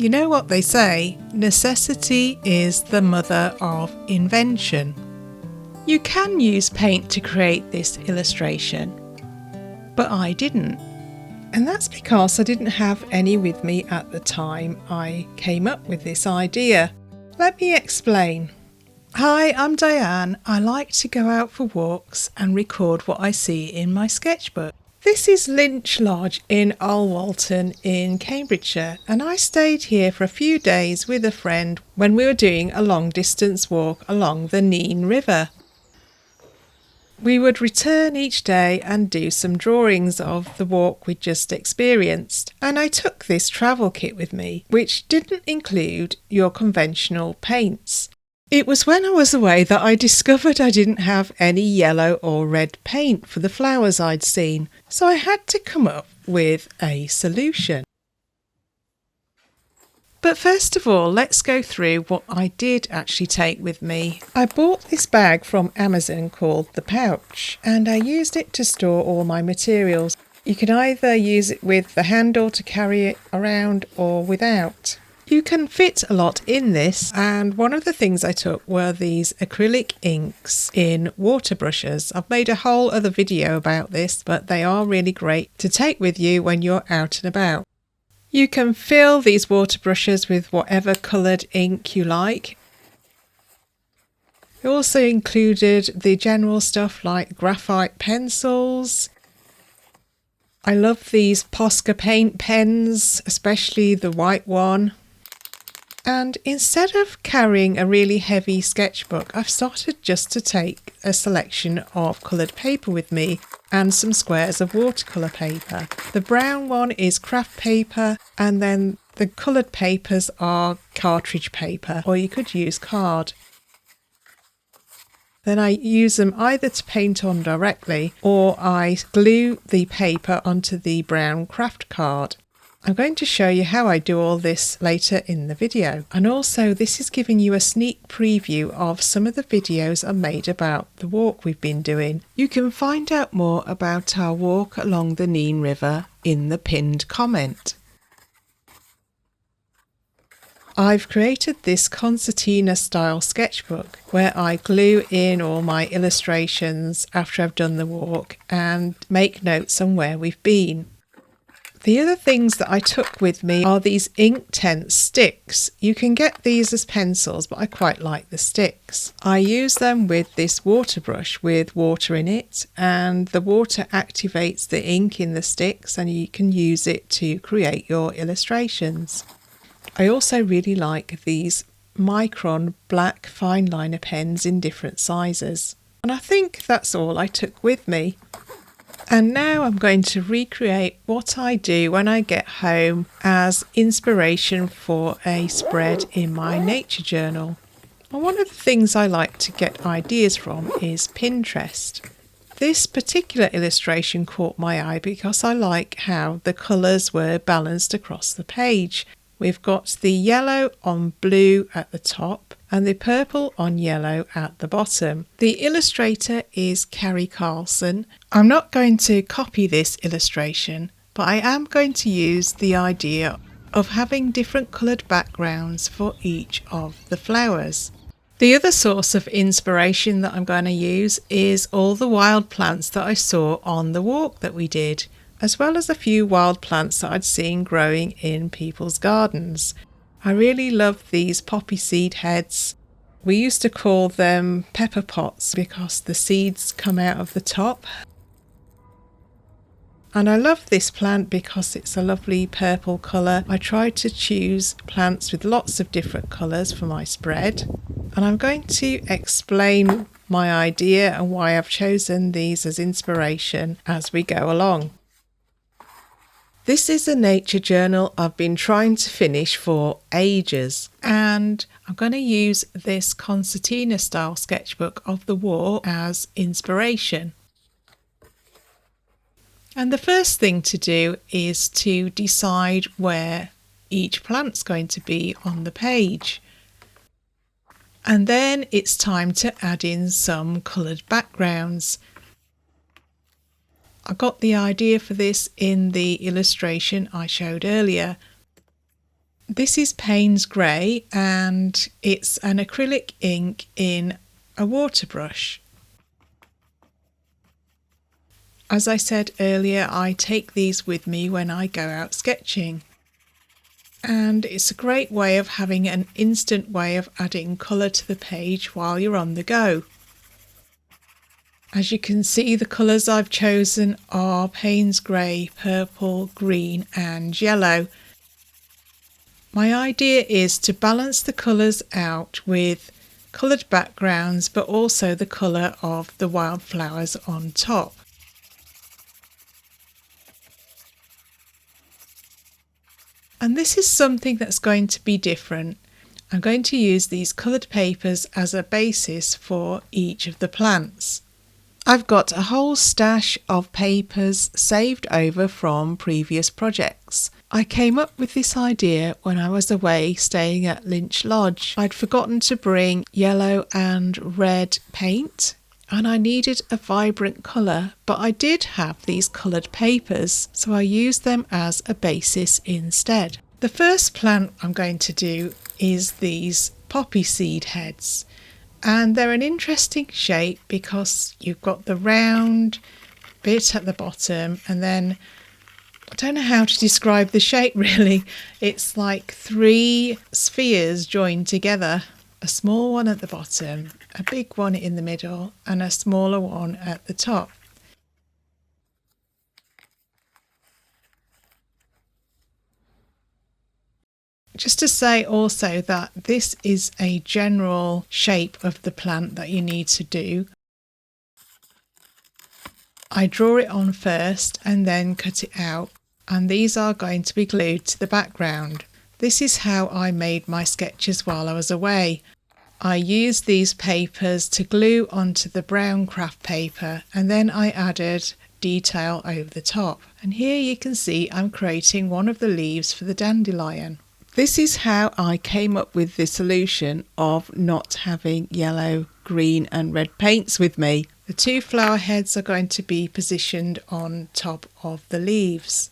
You know what they say, necessity is the mother of invention. You can use paint to create this illustration, but I didn't. And that's because I didn't have any with me at the time I came up with this idea. Let me explain. Hi, I'm Diane. I like to go out for walks and record what I see in my sketchbook. This is Lynch Lodge in Alwalton in Cambridgeshire, and I stayed here for a few days with a friend when we were doing a long distance walk along the Nene River. We would return each day and do some drawings of the walk we'd just experienced, and I took this travel kit with me, which didn't include your conventional paints. It was when I was away that I discovered I didn't have any yellow or red paint for the flowers I'd seen, so I had to come up with a solution. But first of all, let's go through what I did actually take with me. I bought this bag from Amazon called The Pouch, and I used it to store all my materials. You can either use it with the handle to carry it around or without. You can fit a lot in this, and one of the things I took were these acrylic inks in water brushes. I've made a whole other video about this, but they are really great to take with you when you're out and about. You can fill these water brushes with whatever coloured ink you like. It also included the general stuff like graphite pencils. I love these Posca paint pens, especially the white one. And instead of carrying a really heavy sketchbook, I've started just to take a selection of coloured paper with me and some squares of watercolour paper. The brown one is craft paper, and then the coloured papers are cartridge paper, or you could use card. Then I use them either to paint on directly, or I glue the paper onto the brown craft card. I'm going to show you how I do all this later in the video, and also this is giving you a sneak preview of some of the videos I made about the walk we've been doing. You can find out more about our walk along the Nene River in the pinned comment. I've created this concertina style sketchbook where I glue in all my illustrations after I've done the walk and make notes on where we've been. The other things that I took with me are these Inktense sticks. You can get these as pencils, but I quite like the sticks. I use them with this water brush with water in it, and the water activates the ink in the sticks and you can use it to create your illustrations. I also really like these Micron black fine liner pens in different sizes. And I think that's all I took with me. And now I'm going to recreate what I do when I get home as inspiration for a spread in my nature journal. And one of the things I like to get ideas from is Pinterest. This particular illustration caught my eye because I like how the colours were balanced across the page. We've got the yellow on blue at the top and the purple on yellow at the bottom. The illustrator is Carrie Carlson. I'm not going to copy this illustration, but I am going to use the idea of having different coloured backgrounds for each of the flowers. The other source of inspiration that I'm going to use is all the wild plants that I saw on the walk that we did, as well as a few wild plants that I'd seen growing in people's gardens. I really love these poppy seed heads. We used to call them pepper pots because the seeds come out of the top. And I love this plant because it's a lovely purple colour. I tried to choose plants with lots of different colours for my spread. And I'm going to explain my idea and why I've chosen these as inspiration as we go along. This is a nature journal I've been trying to finish for ages, and I'm going to use this concertina style sketchbook of the walk as inspiration. And the first thing to do is to decide where each plant's going to be on the page. And then it's time to add in some coloured backgrounds. I got the idea for this in the illustration I showed earlier. This is Payne's Grey and it's an acrylic ink in a water brush. As I said earlier, I take these with me when I go out sketching. And it's a great way of having an instant way of adding colour to the page while you're on the go. As you can see, the colours I've chosen are Payne's Grey, purple, green and yellow. My idea is to balance the colours out with coloured backgrounds, but also the colour of the wildflowers on top. And this is something that's going to be different. I'm going to use these coloured papers as a basis for each of the plants. I've got a whole stash of papers saved over from previous projects. I came up with this idea when I was away staying at Lynch Lodge. I'd forgotten to bring yellow and red paint and I needed a vibrant colour, but I did have these coloured papers, so I used them as a basis instead. The first plant I'm going to do is these poppy seed heads. And they're an interesting shape because you've got the round bit at the bottom and then I don't know how to describe the shape really. It's like 3 spheres joined together. A small one at the bottom, a big one in the middle and a smaller one at the top. Just to say also that this is a general shape of the plant that you need to do. I draw it on first and then cut it out, and these are going to be glued to the background. This is how I made my sketches while I was away. I used these papers to glue onto the brown craft paper and then I added detail over the top. And here you can see I'm creating one of the leaves for the dandelion. This is how I came up with the solution of not having yellow, green and red paints with me. The 2 flower heads are going to be positioned on top of the leaves.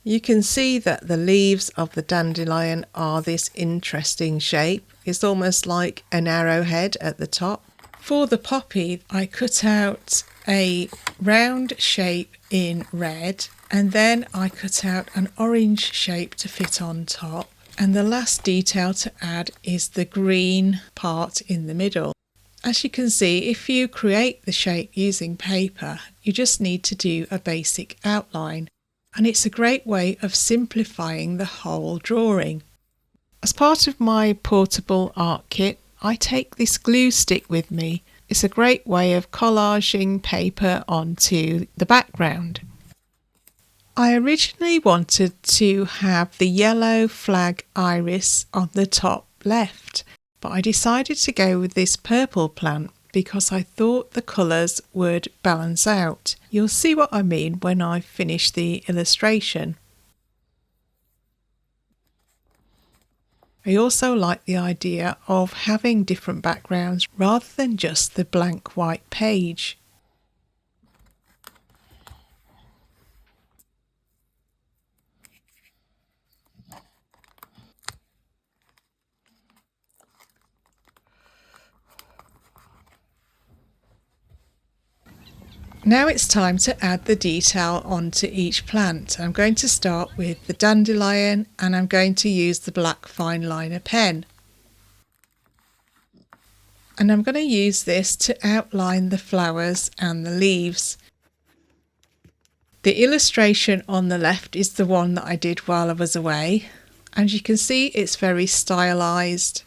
You can see that the leaves of the dandelion are this interesting shape. It's almost like an arrowhead at the top. For the poppy, I cut out a round shape in red and then I cut out an orange shape to fit on top. And the last detail to add is the green part in the middle. As you can see, if you create the shape using paper, you just need to do a basic outline. And it's a great way of simplifying the whole drawing. As part of my portable art kit, I take this glue stick with me. It's a great way of collaging paper onto the background. I originally wanted to have the yellow flag iris on the top left, but I decided to go with this purple plant because I thought the colours would balance out. You'll see what I mean when I finish the illustration. I also like the idea of having different backgrounds rather than just the blank white page. Now it's time to add the detail onto each plant. I'm going to start with the dandelion and I'm going to use the black fine liner pen. And I'm going to use this to outline the flowers and the leaves. The illustration on the left is the one that I did while I was away. As you can see, it's very stylized.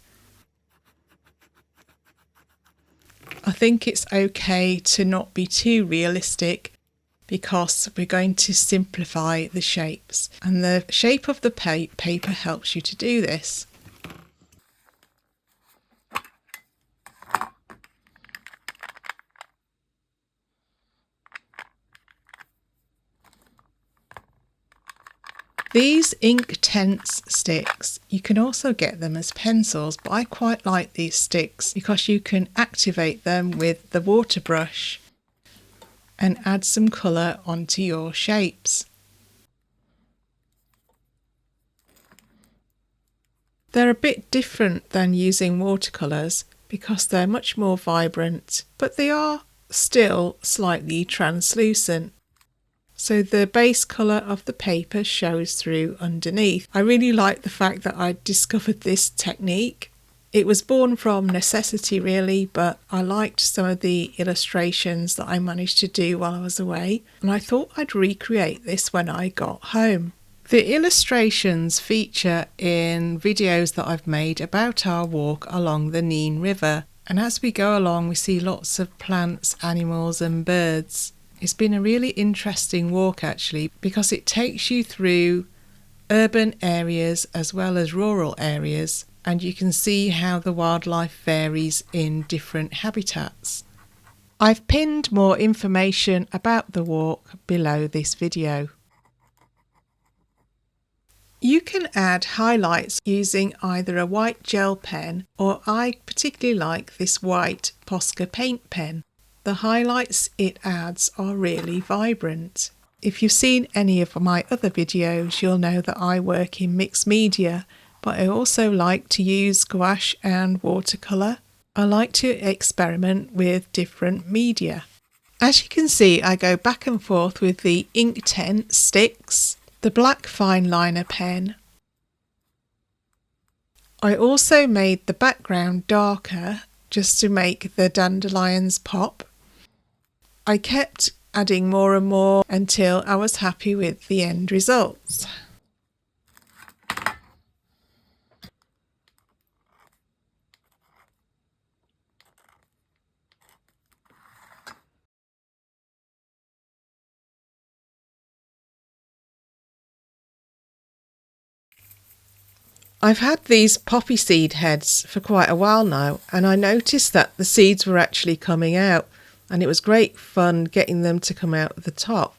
I think it's okay to not be too realistic because we're going to simplify the shapes and the shape of the paper helps you to do this. These Inktense sticks, you can also get them as pencils, but I quite like these sticks because you can activate them with the water brush and add some colour onto your shapes. They're a bit different than using watercolours because they're much more vibrant, but they are still slightly translucent. So the base colour of the paper shows through underneath. I really like the fact that I discovered this technique. It was born from necessity really, but I liked some of the illustrations that I managed to do while I was away, and I thought I'd recreate this when I got home. The illustrations feature in videos that I've made about our walk along the Nene River, and as we go along we see lots of plants, animals and birds. It's been a really interesting walk actually, because it takes you through urban areas as well as rural areas, and you can see how the wildlife varies in different habitats. I've pinned more information about the walk below this video. You can add highlights using either a white gel pen, or I particularly like this white Posca paint pen. The highlights it adds are really vibrant. If you've seen any of my other videos, you'll know that I work in mixed media, but I also like to use gouache and watercolour. I like to experiment with different media. As you can see, I go back and forth with the Inktense sticks, the black fine liner pen. I also made the background darker just to make the dandelions pop. I kept adding more and more until I was happy with the end results. I've had these poppy seed heads for quite a while now, and I noticed that the seeds were actually coming out, and it was great fun getting them to come out of the top,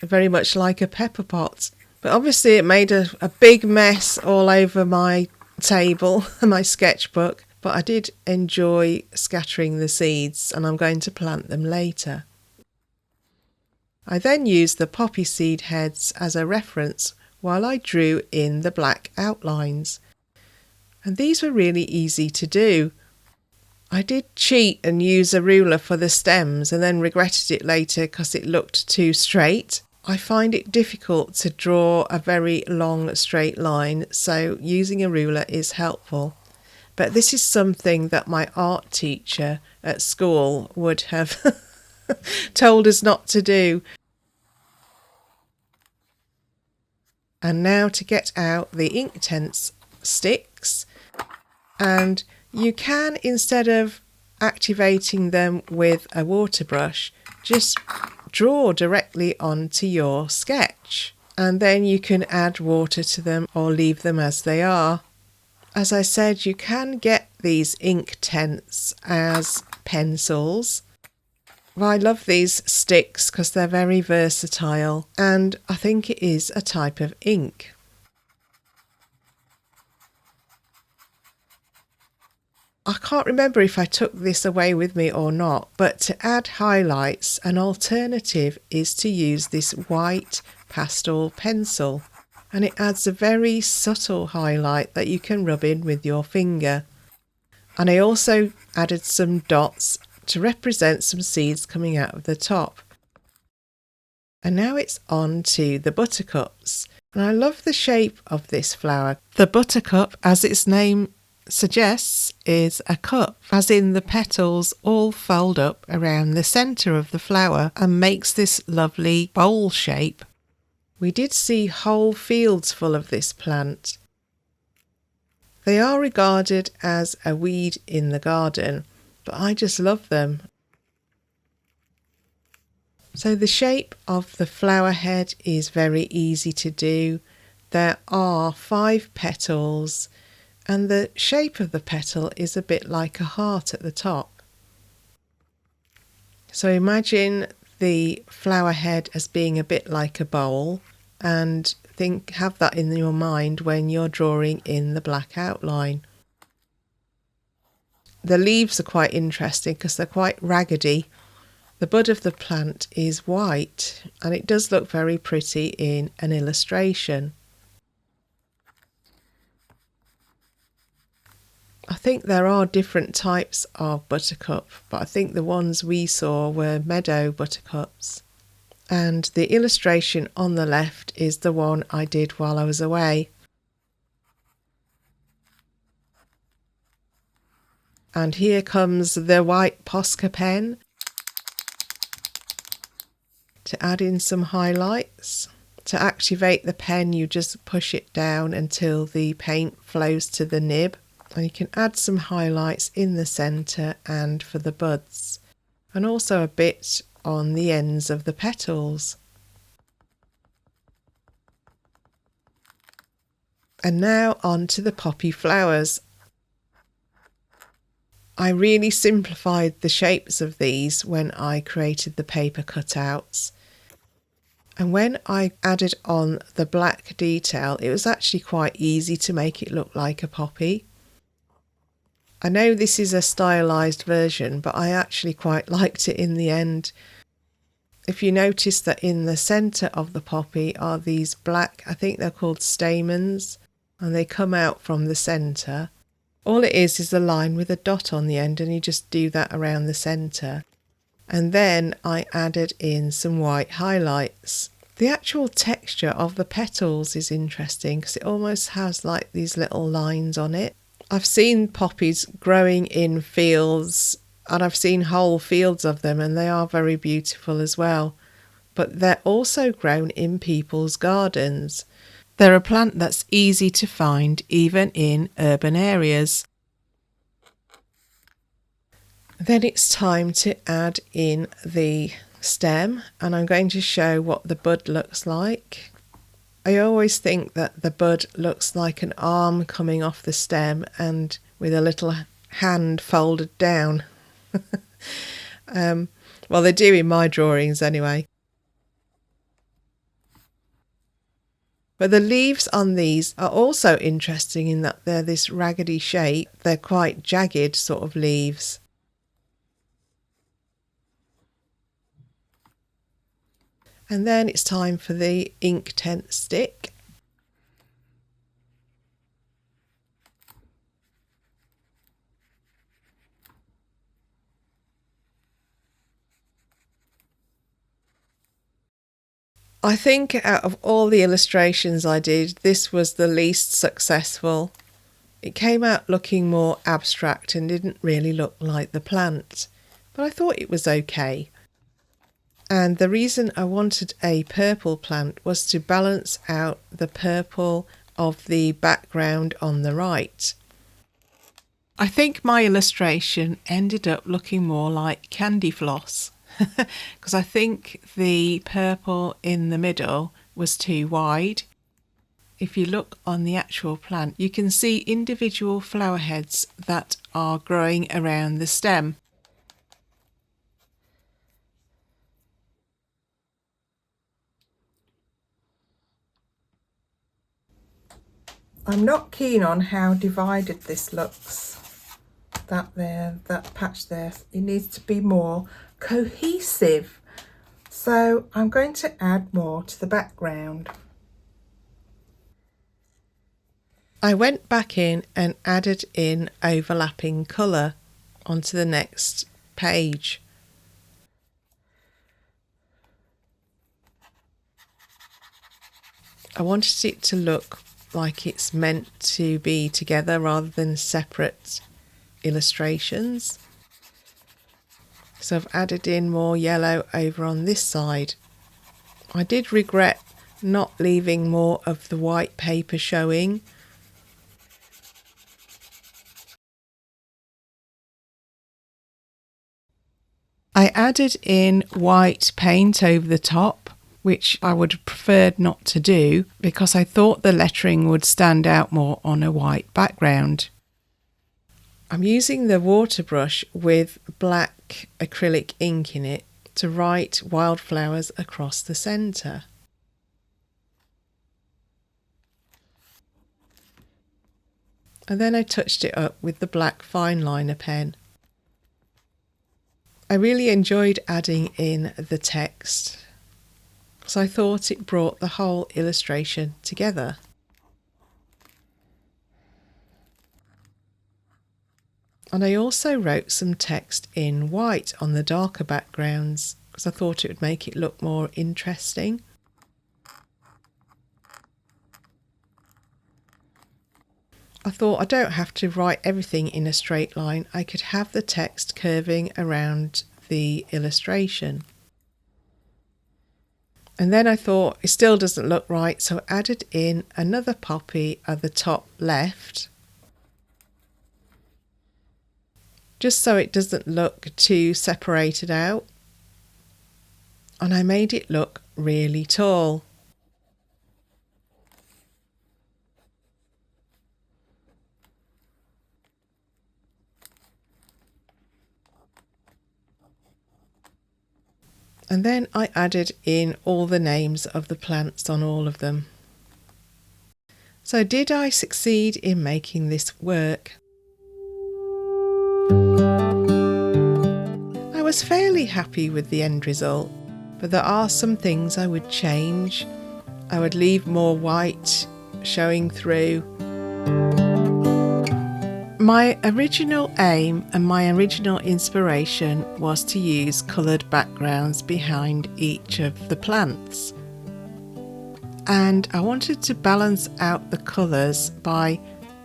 very much like a pepper pot. But obviously it made a big mess all over my table and my sketchbook, but I did enjoy scattering the seeds, and I'm going to plant them later. I then used the poppy seed heads as a reference while I drew in the black outlines. And these were really easy to do. I did cheat and use a ruler for the stems and then regretted it later because it looked too straight. I find it difficult to draw a very long straight line, so using a ruler is helpful. But this is something that my art teacher at school would have told us not to do. And now to get out the Inktense sticks, and you can, instead of activating them with a water brush, just draw directly onto your sketch, and then you can add water to them or leave them as they are. As I said, you can get these Inktense as pencils. I love these sticks because they're very versatile, and I think it is a type of ink. I can't remember if I took this away with me or not, but to add highlights, an alternative is to use this white pastel pencil, and it adds a very subtle highlight that you can rub in with your finger. And I also added some dots to represent some seeds coming out of the top. And now it's on to the buttercups, and I love the shape of this flower. The buttercup, as its name suggests, is a cup, as in the petals all fold up around the centre of the flower and makes this lovely bowl shape. We did see whole fields full of this plant. They are regarded as a weed in the garden, but I just love them. So the shape of the flower head is very easy to do. There are 5 petals, and the shape of the petal is a bit like a heart at the top. So imagine the flower head as being a bit like a bowl, and have that in your mind when you're drawing in the black outline. The leaves are quite interesting because they're quite raggedy. The bud of the plant is white, and it does look very pretty in an illustration. I think there are different types of buttercup, but I think the ones we saw were meadow buttercups. And the illustration on the left is the one I did while I was away. And here comes the white Posca pen to add in some highlights. To activate the pen, you just push it down until the paint flows to the nib. And you can add some highlights in the centre and for the buds, and also a bit on the ends of the petals. And now on to the poppy flowers. I really simplified the shapes of these when I created the paper cutouts. And when I added on the black detail, it was actually quite easy to make it look like a poppy. I know this is a stylised version, but I actually quite liked it in the end. If you notice that in the centre of the poppy are these black, I think they're called stamens, and they come out from the centre. All it is a line with a dot on the end, and you just do that around the centre. And then I added in some white highlights. The actual texture of the petals is interesting because it almost has like these little lines on it. I've seen poppies growing in fields, and I've seen whole fields of them, and they are very beautiful as well. But they're also grown in people's gardens. They're a plant that's easy to find even in urban areas. Then it's time to add in the stem, and I'm going to show what the bud looks like. I always think that the bud looks like an arm coming off the stem and with a little hand folded down. Well, they do in my drawings anyway. But the leaves on these are also interesting in that they're this raggedy shape. They're quite jagged sort of leaves. And then it's time for the Inktense stick. I think out of all the illustrations I did, this was the least successful. It came out looking more abstract and didn't really look like the plant, but I thought it was okay. And the reason I wanted a purple plant was to balance out the purple of the background on the right. I think my illustration ended up looking more like candy floss because I think the purple in the middle was too wide. If you look on the actual plant, you can see individual flower heads that are growing around the stem. I'm not keen on how divided this looks. That there, that patch there, it needs to be more cohesive. So I'm going to add more to the background. I went back in and added in overlapping colour onto the next page. I wanted it to look like it's meant to be together rather than separate illustrations. So I've added in more yellow over on this side. I did regret not leaving more of the white paper showing. I added in white paint over the top, which I would have preferred not to do because I thought the lettering would stand out more on a white background. I'm using the water brush with black acrylic ink in it to write wildflowers across the centre. And then I touched it up with the black fine liner pen. I really enjoyed adding in the text, so I thought it brought the whole illustration together. And I also wrote some text in white on the darker backgrounds because I thought it would make it look more interesting. I thought I don't have to write everything in a straight line. I could have the text curving around the illustration. And then I thought it still doesn't look right, so I added in another poppy at the top left, just so it doesn't look too separated out. And I made it look really tall. And then I added in all the names of the plants on all of them. So did I succeed in making this work? I was fairly happy with the end result, but there are some things I would change. I would leave more white showing through. My original aim and my original inspiration was to use coloured backgrounds behind each of the plants. And I wanted to balance out the colours by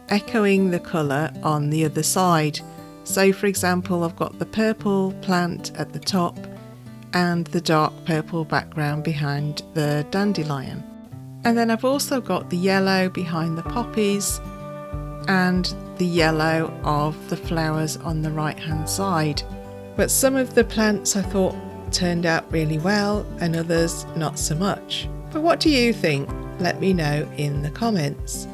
echoing the colour on the other side. So for example, I've got the purple plant at the top and the dark purple background behind the dandelion. And then I've also got the yellow behind the poppies and the yellow of the flowers on the right hand side. But some of the plants I thought turned out really well and others not so much. But what do you think? Let me know in the comments.